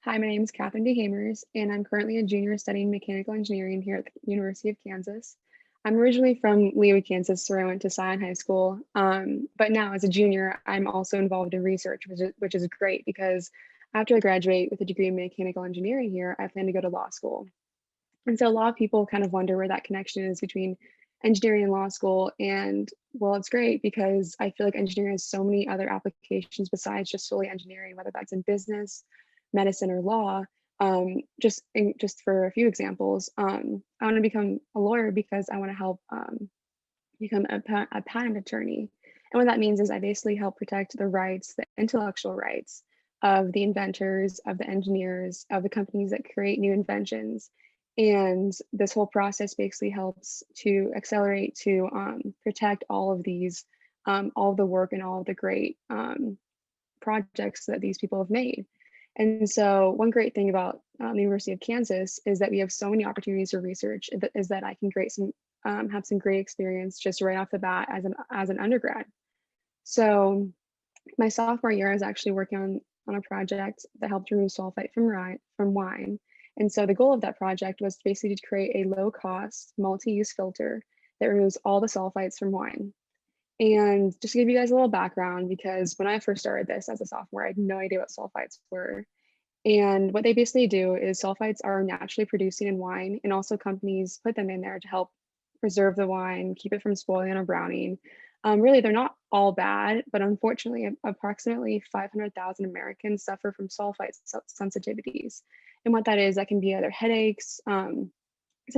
Hi, my name is Katherine Dehaemers, and I'm currently a junior studying mechanical engineering here at the University of Kansas. I'm originally from Leawood, Kansas, where I went to Scion High School. But now, as a junior, I'm also involved in research, which is great because after I graduate with a degree in mechanical engineering here, I plan to go to law school. And so a lot of people kind of wonder where that connection is between engineering and law school. And well, it's great because I feel like engineering has so many other applications besides just solely engineering, whether that's in business, medicine, or law. Just for a few examples, I want to become a lawyer because I want to help become a patent attorney. And what that means is I basically help protect the rights, the intellectual rights of the inventors, of the engineers, of the companies that create new inventions. And this whole process basically helps to accelerate to protect all of these, all of the work and all of the great projects that these people have made. And so one great thing about the University of Kansas is that we have so many opportunities for research is that I can have some great experience just right off the bat as an undergrad. So my sophomore year, I was actually working on a project that helped remove sulfite from wine. And so the goal of that project was basically to create a low cost multi-use filter that removes all the sulfites from wine. And just to give you guys a little background, because when I first started this as a sophomore, I had no idea what sulfites were. And what they basically do is sulfites are naturally producing in wine, and also companies put them in there to help preserve the wine, keep it from spoiling or browning. Really, they're not all bad, but unfortunately, approximately 500,000 Americans suffer from sulfite sensitivities. And what that is, that can be either headaches, some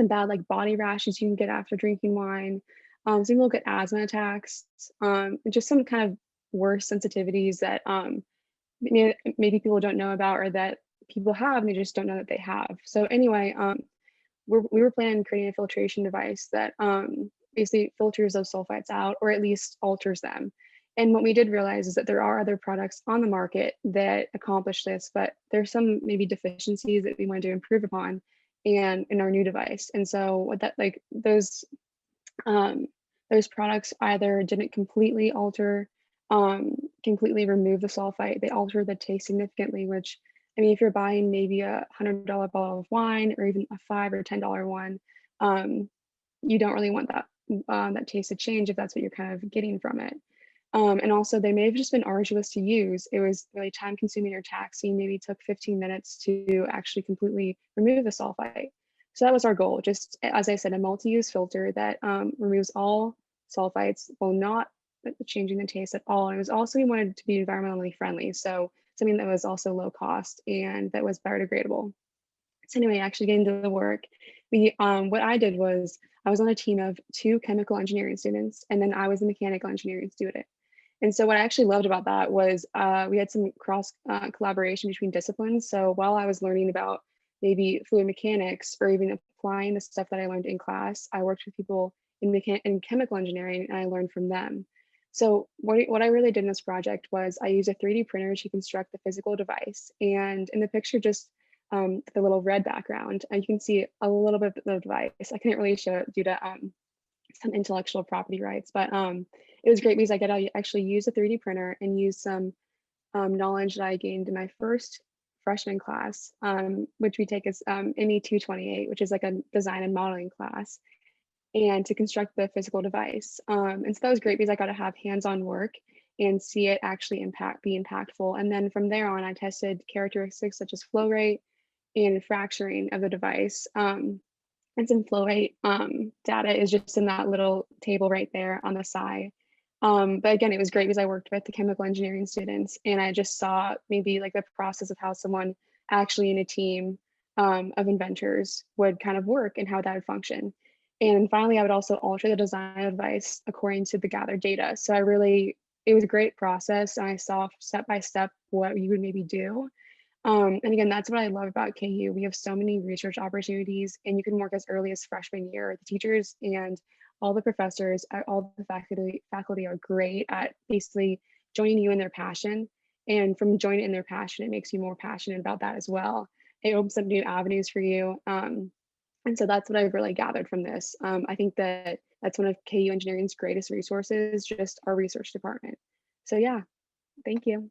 bad like body rashes you can get after drinking wine. Some people get asthma attacks, and just some kind of worse sensitivities that maybe people don't know about or that people have and they just don't know that they have. So anyway, we were planning on creating a filtration device that basically filters those sulfites out or at least alters them. And what we did realize is that there are other products on the market that accomplish this, but there's some maybe deficiencies that we wanted to improve upon and in our new device. And so what that like um, those products either didn't completely remove the sulfite. They alter the taste significantly, which, I mean, if you're buying maybe $100 bottle of wine or even a $5 or $10 one, um, you don't really want that taste to change if that's what you're kind of getting from it. And also, they may have just been arduous to use. It was really time consuming or taxing. Maybe it took 15 minutes to actually completely remove the sulfite. So that was our goal. Just as I said, a multi-use filter that removes all sulfites while not changing the taste at all. And it was also, we wanted it to be environmentally friendly. So something that was also low cost and that was biodegradable. So anyway, actually getting to the work, what I did was I was on a team of two chemical engineering students, and then I was a mechanical engineering student. And so what I actually loved about that was we had some cross collaboration between disciplines. So while I was learning about maybe fluid mechanics or even applying the stuff that I learned in class, I worked with people in chemical engineering and I learned from them. So what I really did in this project was I used a 3D printer to construct the physical device. And in the picture, just the little red background, you can see a little bit of the device. I couldn't really show it due to some intellectual property rights, but it was great because I could actually use a 3D printer and use some knowledge that I gained in my first freshman class, which we take as ME 228, which is like a design and modeling class, and to construct the physical device. And so that was great because I got to have hands-on work and see it actually be impactful. And then from there on, I tested characteristics such as flow rate and fracturing of the device. And some flow rate data is just in that little table right there on the side. But again, it was great because I worked with the chemical engineering students and I just saw maybe like the process of how someone actually in a team of inventors would kind of work and how that would function. And finally, I would also alter the design advice according to the gathered data. So it was a great process. And I saw step by step what you would maybe do. And again, that's what I love about KU. We have so many research opportunities, and you can work as early as freshman year. The teachers and all the professors, all the faculty are great at basically joining you in their passion. And from joining in their passion, it makes you more passionate about that as well. It opens up new avenues for you. And so that's what I've really gathered from this. I think that that's one of KU Engineering's greatest resources, just our research department. So yeah, thank you.